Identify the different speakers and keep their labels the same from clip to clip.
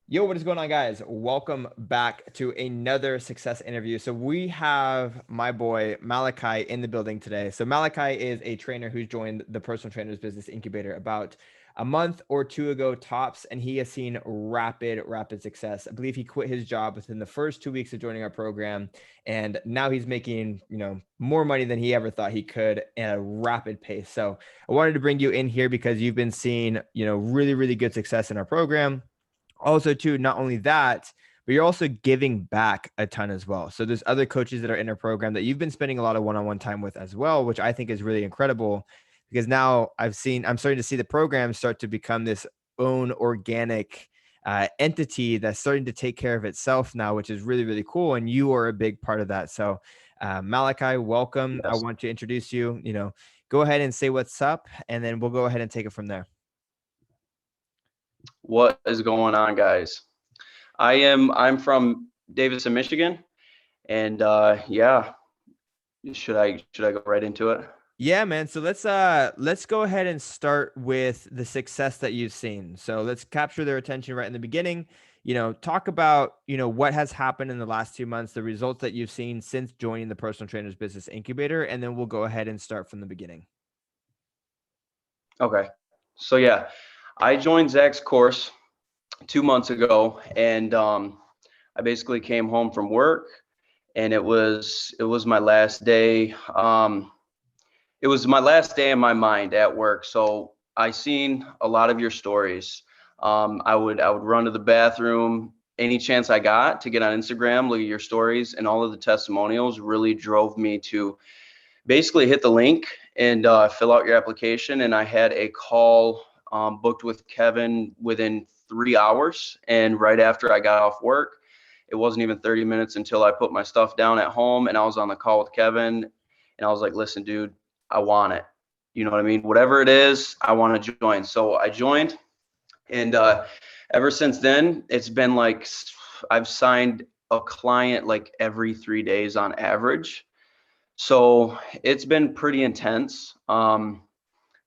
Speaker 1: Yo, what is going on, guys? Welcome back to another success interview. So we have my boy Malachi in the building today. So Malachi is a trainer who's joined the Personal Trainers Business Incubator about a month or two ago tops, and he has seen rapid success. I believe he quit his job within the first 2 weeks of joining our program, and now he's making more money than he ever thought he could at a rapid pace. So I wanted to bring you in here because you've been seeing really good success in our program. Also, too, not only that, but you're also giving back a ton as well. So there's other coaches that are in our program that you've been spending a lot of one-on-one time with as well, which I think is really incredible because now I'm starting to see the program start to become this own organic entity that's starting to take care of itself now, which is really cool. And you are a big part of that. So Malachi, welcome. I
Speaker 2: Yes.
Speaker 1: want to introduce you. Go ahead and say what's up, and then we'll go ahead and take it from there.
Speaker 2: What is going on, guys? I'm from Davidson, Michigan, and yeah, should I go right into it?
Speaker 1: Yeah, man. So let's go ahead and start with the success that you've seen. So let's capture their attention right in the beginning. Talk about, what has happened in the last 2 months, the results that you've seen since joining the Personal Trainers Business Incubator, and then we'll go ahead and start from the beginning.
Speaker 2: Okay. So yeah, I joined Zach's course 2 months ago, and I basically came home from work, and it was my last day. It was my last day in my mind at work. So I seen a lot of your stories. I would run to the bathroom any chance I got to get on Instagram, look at your stories, and all of the testimonials really drove me to basically hit the link and fill out your application. And I had a call booked with Kevin within 3 hours. And right after I got off work, it wasn't even 30 minutes until I put my stuff down at home and I was on the call with Kevin. And I was like, listen, dude, I want it. You know what I mean? Whatever it is, I want to join. So I joined. And ever since then, it's been like I've signed a client like every 3 days on average. So it's been pretty intense.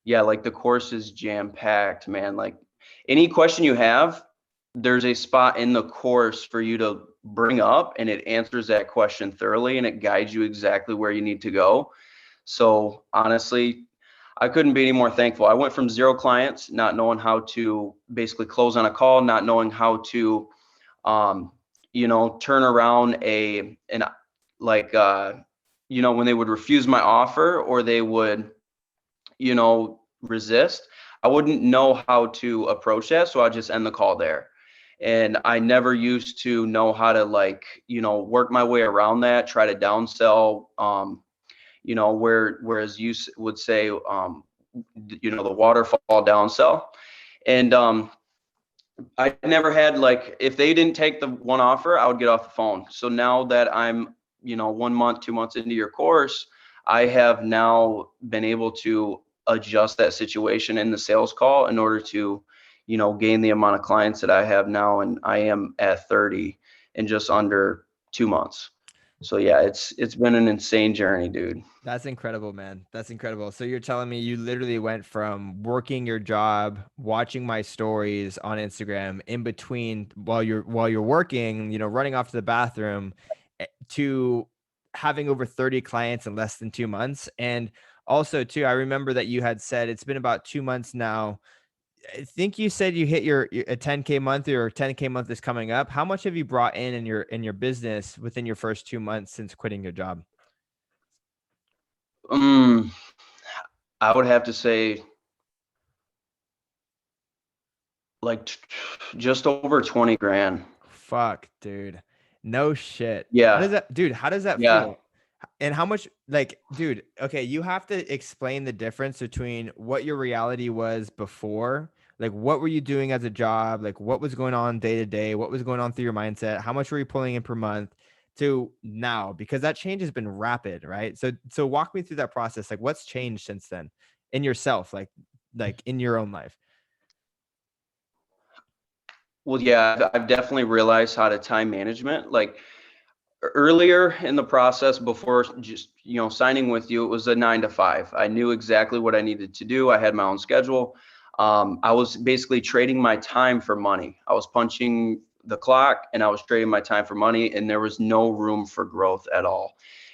Speaker 2: Yeah, like the course is jam packed, man. Like any question you have, there's a spot in the course for you to bring up and it answers that question thoroughly and it guides you exactly where you need to go. So honestly, I couldn't be any more thankful. I went from 0 clients, not knowing how to basically close on a call, not knowing how to, um, turn around an like, when they would refuse my offer or they would, resist, I wouldn't know how to approach that. So I just end the call there. And I never used to know how to work my way around that, try to downsell, whereas you would say, the waterfall downsell. And I never had like, if they didn't take the one offer, I would get off the phone. So now that I'm, 1 month, 2 months into your course, I have now been able to adjust that situation in the sales call in order to, gain the amount of clients that I have now. And I am at 30 in just under 2 months. So yeah, it's been an insane journey, dude.
Speaker 1: That's incredible, man. That's incredible. So you're telling me you literally went from working your job, watching my stories on Instagram in between while you're working, running off to the bathroom to having over 30 clients in less than 2 months. And also too, I remember that you had said it's been about 2 months now. I think you said you hit your a 10K month, or 10K month is coming up. How much have you brought in your business within your first 2 months since quitting your job?
Speaker 2: Mm, I would have to say like just over 20 grand.
Speaker 1: Fuck, dude. No shit. How does
Speaker 2: Yeah.
Speaker 1: that, dude? How does that
Speaker 2: Yeah.
Speaker 1: feel? And how much, like, dude, okay, you have to explain the difference between what your reality was before. Like, what were you doing as a job? Like, what was going on day to day? What was going on through your mindset? How much were you pulling in per month to now? Because that change has been rapid, right? So walk me through that process. Like, what's changed since then in yourself, like in your own life?
Speaker 2: Well, yeah, I've definitely realized how to time management. Like earlier in the process before just, signing with you, it was a 9 to 5. I knew exactly what I needed to do. I had my own schedule. I was basically trading my time for money. I was punching the clock, and I was trading my time for money, and there was no room for growth at all.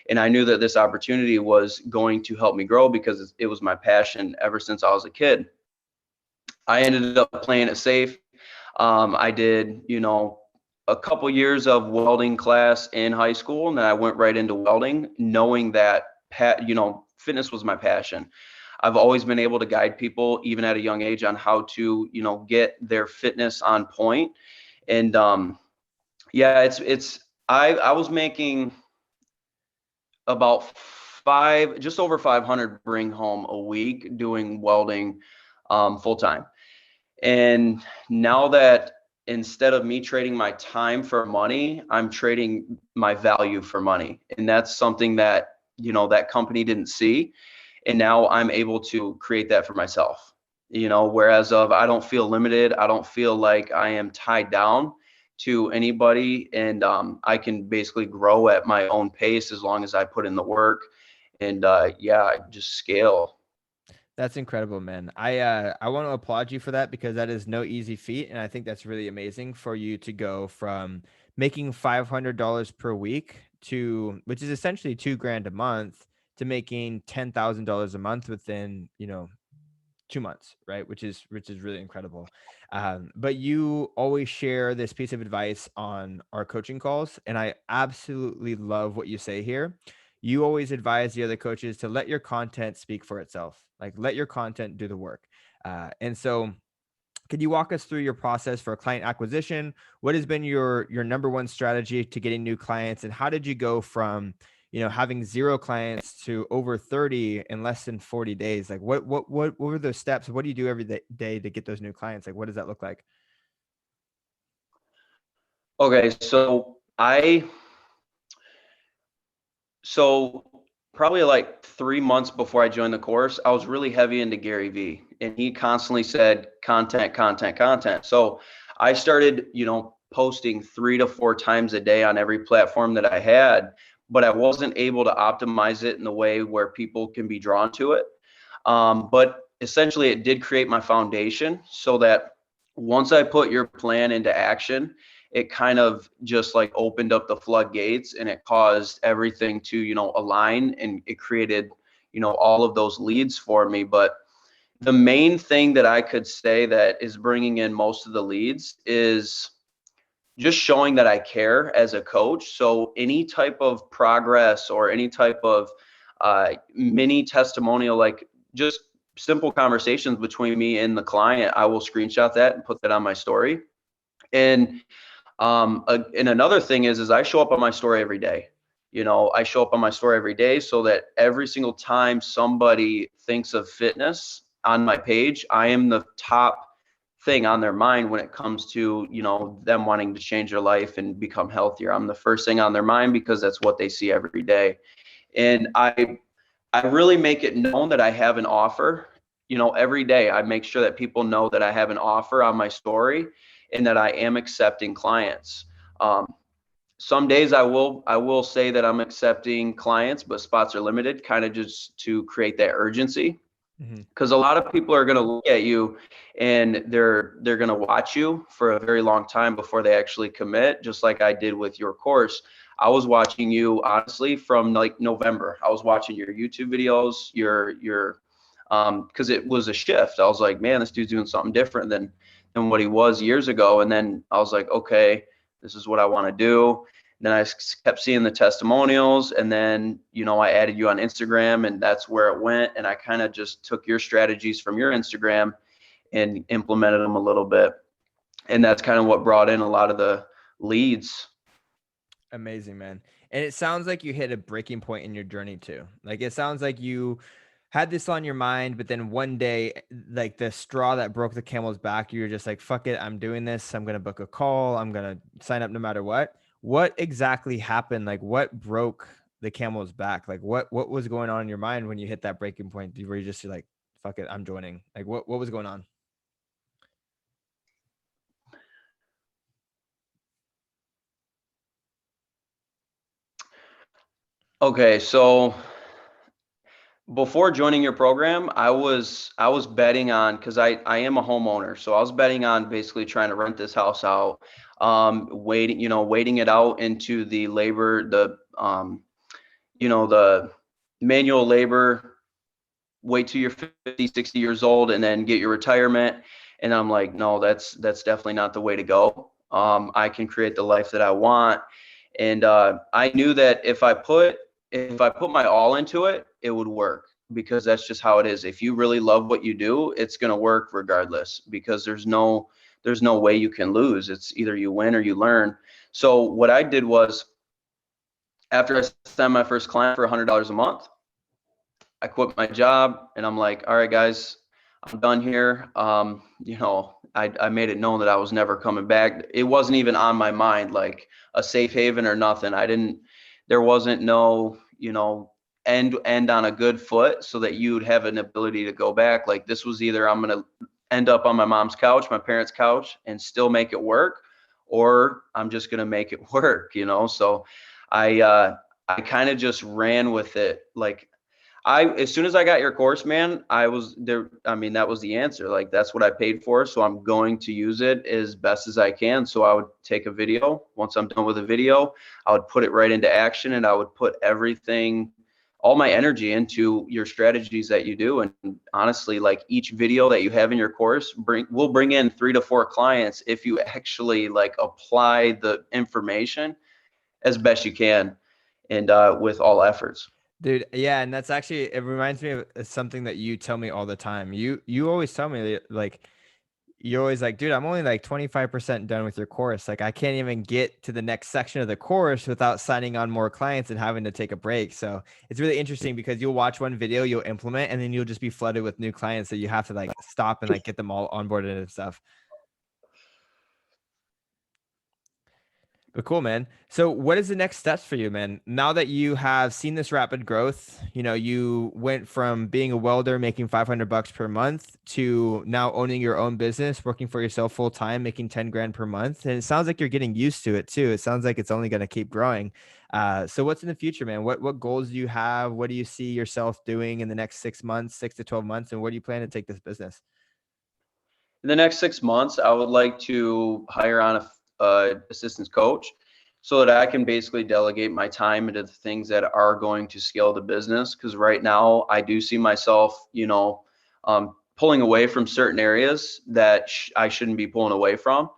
Speaker 2: And I knew that this opportunity was going to help me grow because it was my passion ever since I was a kid. I ended up playing it safe. I did, a couple years of welding class in high school, and then I went right into welding, knowing that fitness was my passion. I've always been able to guide people, even at a young age, on how to, get their fitness on point. And yeah, I was making about just over 500 bring home a week doing welding full time. And now that instead of me trading my time for money, I'm trading my value for money. And that's something that, that company didn't see. And now I'm able to create that for myself, whereas I don't feel limited. I don't feel like I am tied down to anybody. And I can basically grow at my own pace as long as I put in the work. And yeah, I just scale.
Speaker 1: That's incredible, man. I want to applaud you for that because that is no easy feat, and I think that's really amazing for you to go from making $500 per week to, which is essentially 2 grand a month, to making $10,000 a month within 2 months, right? Which is really incredible. But you always share this piece of advice on our coaching calls, and I absolutely love what you say here. You always advise the other coaches to let your content speak for itself, like let your content do the work. And so, could you walk us through your process for client acquisition? What has been your number one strategy to getting new clients, and how did you go from having 0 clients to over 30 in less than 40 days? Like what were those steps? What do you do every day to get those new clients? Like what does that look like?
Speaker 2: Okay, so probably like 3 months before I joined the course, I was really heavy into Gary Vee, and he constantly said content, content, content. So I started, posting 3 to 4 times a day on every platform that I had, but I wasn't able to optimize it in the way where people can be drawn to it. But essentially, it did create my foundation so that once I put your plan into action, it kind of just like opened up the floodgates, and it caused everything to, align, and it created, all of those leads for me. But the main thing that I could say that is bringing in most of the leads is just showing that I care as a coach. So any type of progress or any type of mini testimonial, like just simple conversations between me and the client, I will screenshot that and put that on my story. And another thing is I show up on my story every day. I show up on my story every day so that every single time somebody thinks of fitness on my page, I am the top thing on their mind when it comes to, them wanting to change their life and become healthier. I'm the first thing on their mind because that's what they see every day. And I really make it known that I have an offer. Every day I make sure that people know that I have an offer on my story and that I am accepting clients. Some days I will say that I'm accepting clients, but spots are limited, kind of just to create that urgency.
Speaker 1: Mm-hmm.
Speaker 2: Because a lot of people are going to look at you and they're going to watch you for a very long time before they actually commit, just like I did with your course. I was watching you honestly from like November. I was watching your YouTube videos, your because it was a shift. I was like, man, this dude's doing something different than what he was years ago. And then I was like, okay, this is what I want to do. And then I kept seeing the testimonials, and then I added you on Instagram, and that's where it went. And I kind of just took your strategies from your Instagram and implemented them a little bit, and that's kind of what brought in a lot of the leads.
Speaker 1: Amazing, man. And it sounds like you hit a breaking point in your journey too. Like it sounds like you had this on your mind, but then one day, like the straw that broke the camel's back, you were just like, fuck it, I'm doing this. I'm going to book a call. I'm going to sign up no matter what. What exactly happened? Like what broke the camel's back? Like what was going on in your mind when you hit that breaking point? Were you just like, fuck it, I'm joining? Like what was going on?
Speaker 2: Okay, so Before joining your program, I was betting on, because I am a homeowner, so I was betting on basically trying to rent this house out, waiting it out into the labor, the manual labor, wait till you're 50, 60 years old and then get your retirement. And I'm like, no, that's definitely not the way to go. I can create the life that I want. And I knew that if I put my all into it, it would work, because that's just how it is. If you really love what you do, it's going to work regardless, because there's no way you can lose. It's either you win or you learn. So what I did was, after I signed my first client for $100 a month, I quit my job and I'm like, all right, guys, I'm done here. I made it known that I was never coming back. It wasn't even on my mind, like a safe haven or nothing. There wasn't no, end on a good foot so that you'd have an ability to go back. Like, this was either I'm going to end up on my mom's couch, my parents' couch, and still make it work, or I'm just going to make it work. So I kind of just ran with it. Like, as soon as I got your course, man, I was there. I mean, that was the answer. Like, that's what I paid for. So I'm going to use it as best as I can. So I would take a video. Once I'm done with a video, I would put it right into action, and I would put everything, all my energy into your strategies that you do. And honestly, like, each video that you have in your course will bring in 3 to 4 clients if you actually like apply the information as best you can, and with all efforts.
Speaker 1: Dude, yeah, and that's actually, it reminds me of something that you tell me all the time. You always tell me, like, you're always like, dude, I'm only like 25% done with your course. Like, I can't even get to the next section of the course without signing on more clients and having to take a break. So it's really interesting because you'll watch one video, you'll implement, and then you'll just be flooded with new clients that you have to like stop and like get them all onboarded and stuff. But cool, man. So what is the next steps for you, man? Now that you have seen this rapid growth, you went from being a welder making $500 per month to now owning your own business, working for yourself full time, making 10 grand per month. And it sounds like you're getting used to it too. It sounds like it's only going to keep growing. So what's in the future, man? What goals do you have? What do you see yourself doing in the next 6 months, 6 to 12 months? And where do you plan to take this business?
Speaker 2: In the next 6 months, I would like to hire on a assistance coach, so that I can basically delegate my time into the things that are going to scale the business. Because right now, I do see myself, pulling away from certain areas that I shouldn't be pulling away from.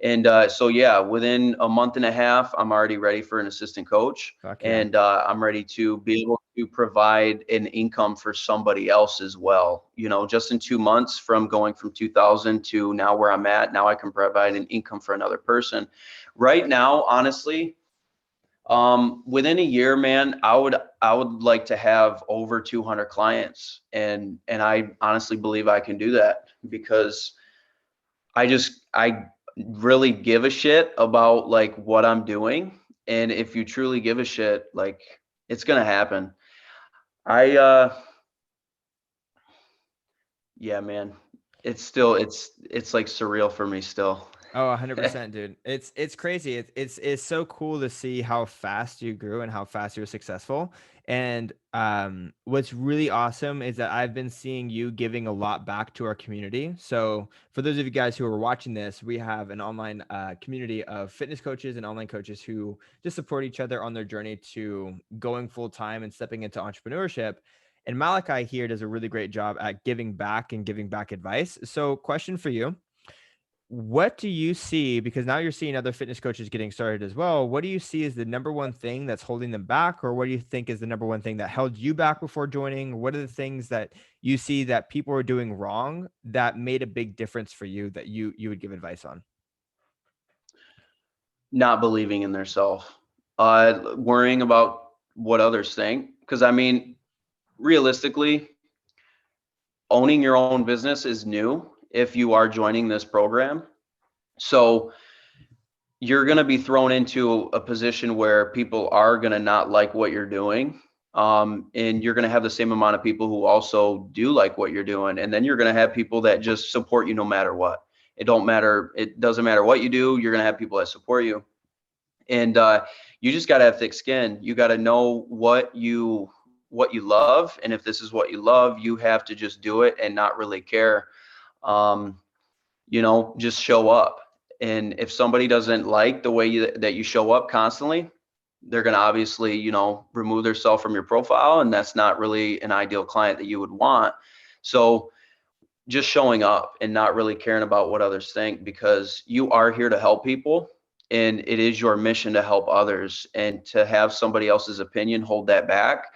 Speaker 2: And so, yeah, within a month and a half, I'm already ready for an assistant coach.
Speaker 1: Fuck yeah.
Speaker 2: And I'm ready to be able to provide an income for somebody else as well. Just in 2 months, from going from 2000 to now where I'm at, now I can provide an income for another person. Right now, honestly, within a year, man, I would like to have over 200 clients. And I honestly believe I can do that, because I really give a shit about like what I'm doing. And if you truly give a shit, like, it's gonna happen. I Yeah, man. It's like surreal for me still.
Speaker 1: Oh, 100%, dude. It's crazy. It's so cool to see how fast you grew and how fast you're successful. And what's really awesome is that I've been seeing you giving a lot back to our community. So for those of you guys who are watching this, we have an online community of fitness coaches and online coaches who just support each other on their journey to going full time and stepping into entrepreneurship. And Malachi here does a really great job at giving back and giving back advice. So question for you: what do you see? Because now you're seeing other fitness coaches getting started as well. What do you see as the number one thing that's holding them back? Or what do you think is the number one thing that held you back before joining? What are the things that you see that people are doing wrong that made a big difference for you that you would give advice on?
Speaker 2: Not believing in their self, worrying about what others think. Because I mean, realistically, owning your own business is new if you are joining this program. So you're going to be thrown into a position where people are going to not like what you're doing. And you're going to have the same amount of people who also do like what you're doing. And then you're going to have people that just support you no matter what. It don't matter. It doesn't matter what you do. You're going to have people that support you. And you just got to have thick skin. You got to know what you love. And if this is what you love, you have to just do it and not really care. Um, just show up. And if somebody doesn't like the way that you show up constantly, they're going to obviously, remove themselves from your profile. And that's not really an ideal client that you would want. So just showing up and not really caring about what others think, because you are here to help people and it is your mission to help others. And to have somebody else's opinion hold that back,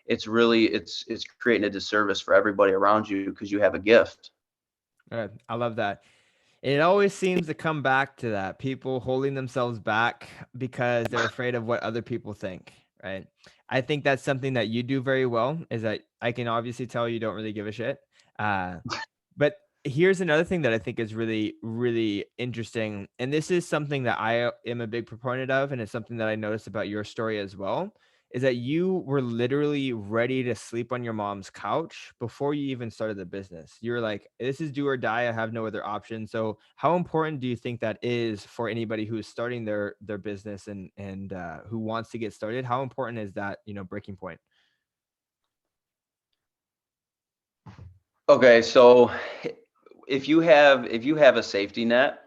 Speaker 2: it's creating a disservice for everybody around you, because you have a gift.
Speaker 1: I love that. It always seems to come back to that, people holding themselves back because they're afraid of what other people think, right? I think that's something that you do very well, is that I can obviously tell you don't really give a shit. Uh, but here's another thing that I think is really, really interesting. And this is something that I am a big proponent of. And it's something that I noticed about your story as well, is that you were literally ready to sleep on your mom's couch before you even started the business. You're like, this is do or die. I have no other option. So how important do you think that is for anybody who's starting their business and who wants to get started? How important is that, breaking point?
Speaker 2: Okay, so if you have a safety net,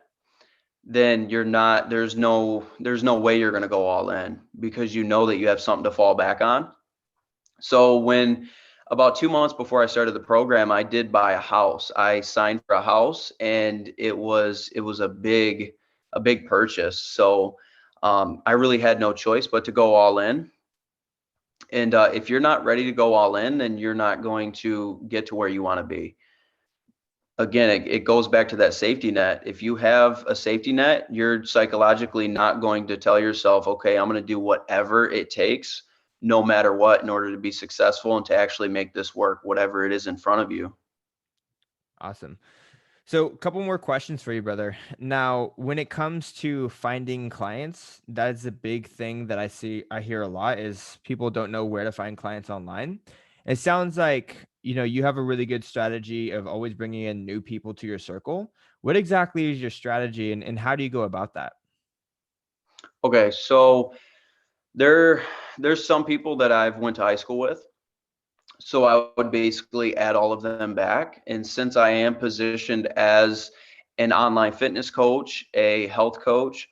Speaker 2: then there's no way you're going to go all in, because you know that you have something to fall back on. So when about 2 months before I started the program, I did buy a house. I signed for a house, and it was a big purchase. So I really had no choice but to go all in. And if you're not ready to go all in, then you're not going to get to where you want to be. Again, it goes back to that safety net. If you have a safety net, you're psychologically not going to tell yourself, okay, I'm going to do whatever it takes, no matter what, in order to be successful and to actually make this work, whatever it is in front of you.
Speaker 1: Awesome. So, a couple more questions for you, brother. Now, when it comes to finding clients, that is a big thing that I hear a lot, is people don't know where to find clients online. It sounds like, you have a really good strategy of always bringing in new people to your circle. What exactly is your strategy, and how do you go about that?
Speaker 2: Okay, so there there's some people that I've went to high school with. So I would basically add all of them back. And since I am positioned as an online fitness coach, a health coach,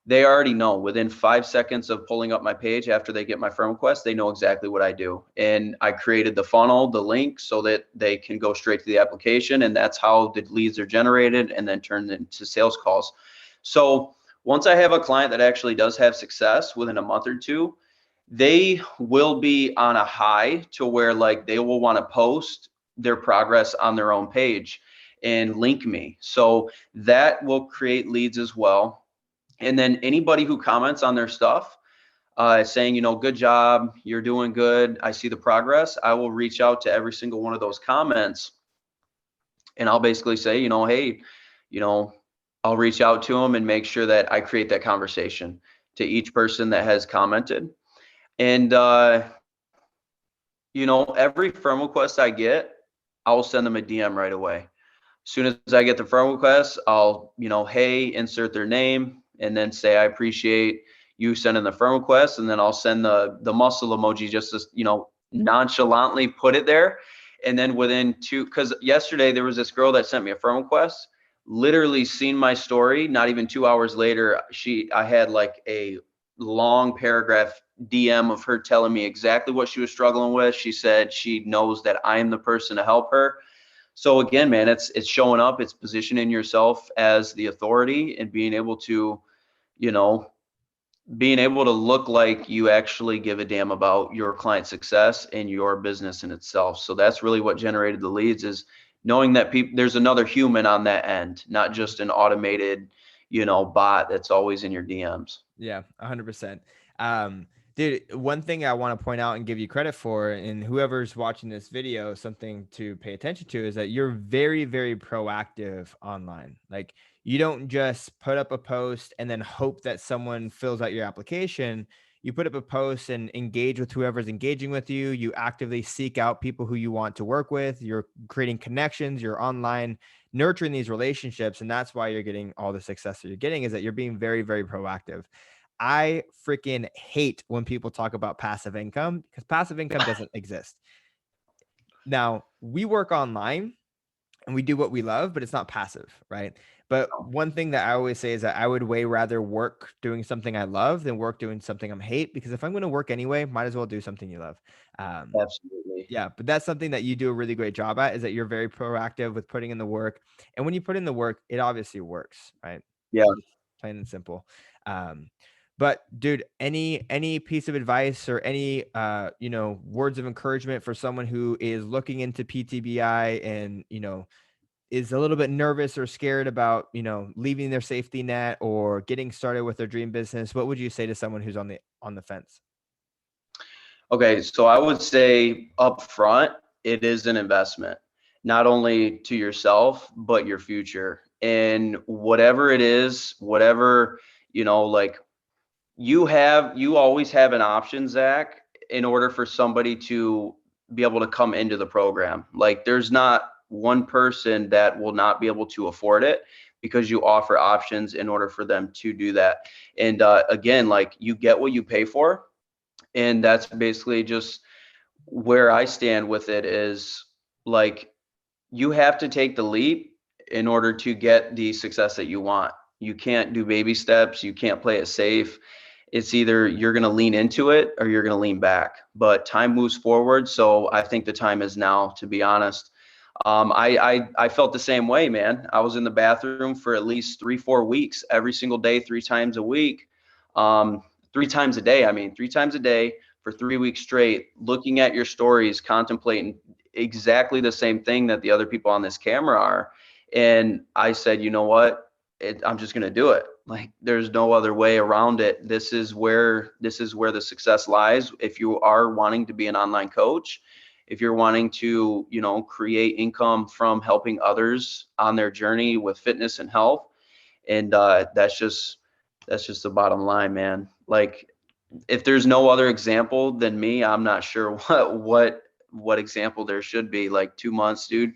Speaker 2: they already know within 5 seconds of pulling up my page after they get my friend request, they know exactly what I do. And I created the funnel, the link, so that they can go straight to the application. And that's how the leads are generated and then turned into sales calls. So once I have a client that actually does have success within a month or two, they will be on a high to where like they will want to post their progress on their own page and link me. So that will create leads as well. And then anybody who comments on their stuff, saying, good job, you're doing good, I see the progress, I will reach out to every single one of those comments, and I'll basically say, hey, you know, I'll reach out to them and make sure that I create that conversation to each person that has commented. And every friend request I get, I will send them a DM right away. As soon as I get the friend request, I'll, hey, insert their name, and then say, I appreciate you sending the friend request. And then I'll send the muscle emoji, just to, nonchalantly put it there. And then because yesterday there was this girl that sent me a friend request, literally seen my story. Not even 2 hours later, I had like a long paragraph DM of her telling me exactly what she was struggling with. She said she knows that I am the person to help her. So again, man, it's showing up, it's positioning yourself as the authority, and you know, being able to look like you actually give a damn about your client success and your business in itself. So that's really what generated the leads, is knowing that there's another human on that end, not just an automated, bot that's always in your DMs.
Speaker 1: Yeah, 100%. Dude, one thing I want to point out and give you credit for, and whoever's watching this video, something to pay attention to, is that you're very, very proactive online. Like, you don't just put up a post and then hope that someone fills out your application. You put up a post and engage with whoever's engaging with you. You actively seek out people who you want to work with. You're creating connections. You're online nurturing these relationships. And that's why you're getting all the success that you're getting, is that you're being very, very proactive. I freaking hate when people talk about passive income, because passive income doesn't exist. Now, we work online and we do what we love, but it's not passive, right? But one thing that I always say is that I would way rather work doing something I love than work doing something I hate, because if I'm going to work anyway, might as well do something you love.
Speaker 2: Absolutely.
Speaker 1: Yeah, but that's something that you do a really great job at, is that you're very proactive with putting in the work. And when you put in the work, it obviously works, right?
Speaker 2: Yeah.
Speaker 1: Plain and simple. Um, but dude, any piece of advice or any words of encouragement for someone who is looking into PTBI and is a little bit nervous or scared about leaving their safety net or getting started with their dream business? What would you say to someone who's on the fence?
Speaker 2: Okay, so I would say up front, it is an investment, not only to yourself, but your future. And whatever it is, whatever, like you always have an option, Zach, in order for somebody to be able to come into the program. Like there's not one person that will not be able to afford it, because you offer options in order for them to do that. And again, like you get what you pay for. And that's basically just where I stand with it, is like you have to take the leap in order to get the success that you want. You can't do baby steps. You can't play it safe. It's either you're going to lean into it or you're going to lean back. But time moves forward. So I think the time is now, to be honest. I felt the same way, man. I was in the bathroom for at least 3-4 weeks, every single day, 3 times a week, 3 times a day. I mean, 3 times a day for 3 weeks straight, looking at your stories, contemplating exactly the same thing that the other people on this camera are. And I said, you know what? I'm just going to do it. Like there's no other way around it. This is where the success lies. If you are wanting to be an online coach, if you're wanting to, create income from helping others on their journey with fitness and health. And that's just the bottom line, man. Like if there's no other example than me, I'm not sure what example there should be. Like 2 months, dude,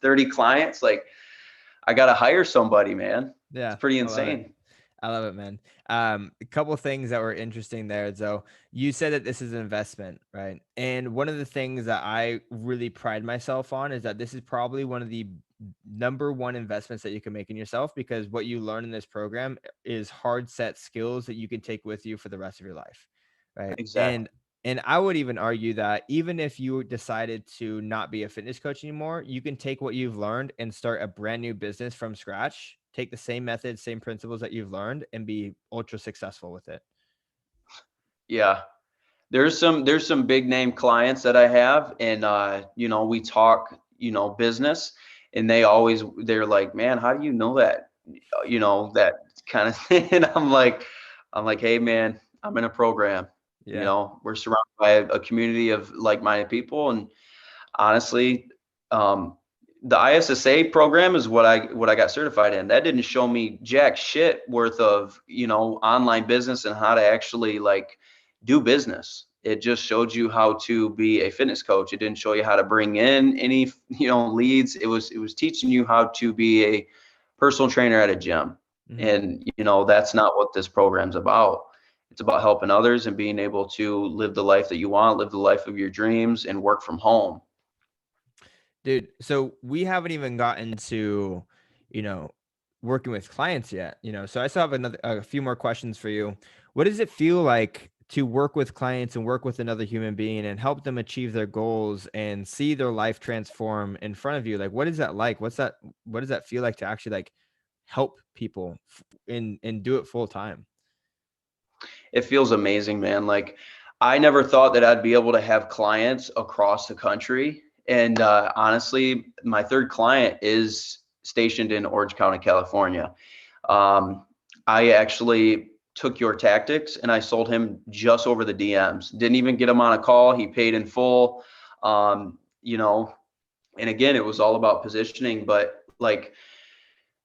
Speaker 2: 30 clients. Like I got to hire somebody, man.
Speaker 1: Yeah,
Speaker 2: It's pretty
Speaker 1: I love it.
Speaker 2: insane.
Speaker 1: I love it, man. A couple of things that were interesting there. So you said that this is an investment, right? And one of the things that I really pride myself on is that this is probably one of the number one investments that you can make in yourself, because what you learn in this program is hard set skills that you can take with you for the rest of your life, right?
Speaker 2: Exactly.
Speaker 1: And I would even argue that even if you decided to not be a fitness coach anymore, you can take what you've learned and start a brand new business from scratch, take the same methods, same principles that you've learned, and be ultra successful with it.
Speaker 2: Yeah. There's some big name clients that I have, and we talk, business, and they're like, man, how do you know that? That kind of thing. And I'm like, hey man, I'm in a program.
Speaker 1: Yeah.
Speaker 2: We're surrounded by a community of like-minded people, and honestly, um, the ISSA program is what I got certified in. That didn't show me jack shit worth of online business and how to actually like do business. It just showed you how to be a fitness coach. It didn't show you how to bring in any leads. It was teaching you how to be a personal trainer at a gym.
Speaker 1: Mhm.
Speaker 2: And that's not what this program's about. It's about helping others and being able to live the life that you want, live the life of your dreams, and work from home.
Speaker 1: Dude, so we haven't even gotten to, you know, working with clients yet, so I still have a few more questions for you. What does it feel like to work with clients and work with another human being and help them achieve their goals and see their life transform in front of you? Like, what is that like? What does that feel like to actually like help people and do it full time?
Speaker 2: It feels amazing, man. Like I never thought that I'd be able to have clients across the country. And honestly, my third client is stationed in Orange County, California. Um, I actually took your tactics and I sold him just over the DMs. Didn't even get him on a call. He paid in full. Um, you know, and again, it was all about positioning, but like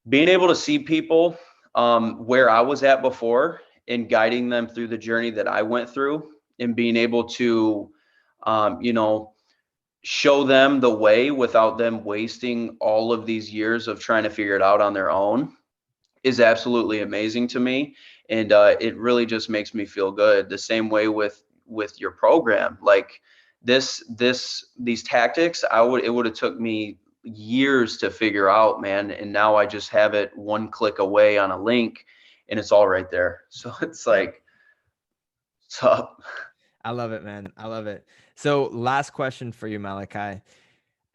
Speaker 2: being able to see people where I was at before and guiding them through the journey that I went through, and being able to, um, you know, show them the way without them wasting all of these years of trying to figure it out on their own is absolutely amazing to me, and it really just makes me feel good. The same way with your program, like these tactics, it would have took me years to figure out, man, and now I just have it one click away on a link, and it's all right there. So it's
Speaker 1: Yeah.
Speaker 2: like, what's up?
Speaker 1: I love it, man. I love it. So last question for you, Malachi.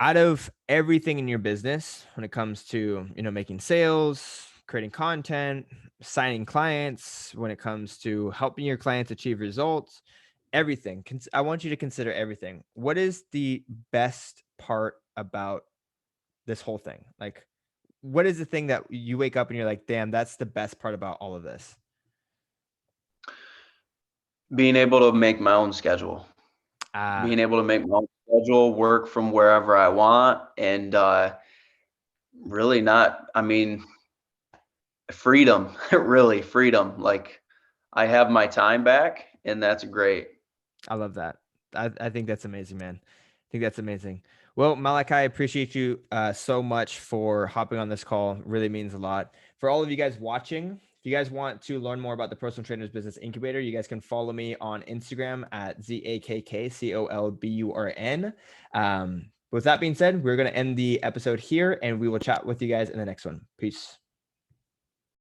Speaker 1: Out of everything in your business, when it comes to, making sales, creating content, signing clients, when it comes to helping your clients achieve results, everything, I want you to consider everything. What is the best part about this whole thing? Like, what is the thing that you wake up and you're like, damn, that's the best part about all of this?
Speaker 2: Being able to make my own schedule,
Speaker 1: Ah,
Speaker 2: being able to make my own schedule, work from wherever I want, and really not, I mean, freedom, really freedom. Like I have my time back, and that's great.
Speaker 1: I love that. I think that's amazing, man. I think that's amazing. Well, Malachi, I appreciate you so much for hopping on this call. Really means a lot. For all of you guys watching, if you guys want to learn more about the Personal Trainers Business Incubator, you guys can follow me on Instagram at ZAKKCOLBURN. With that being said, we're going to end the episode here, and we will chat with you guys in the next one. Peace.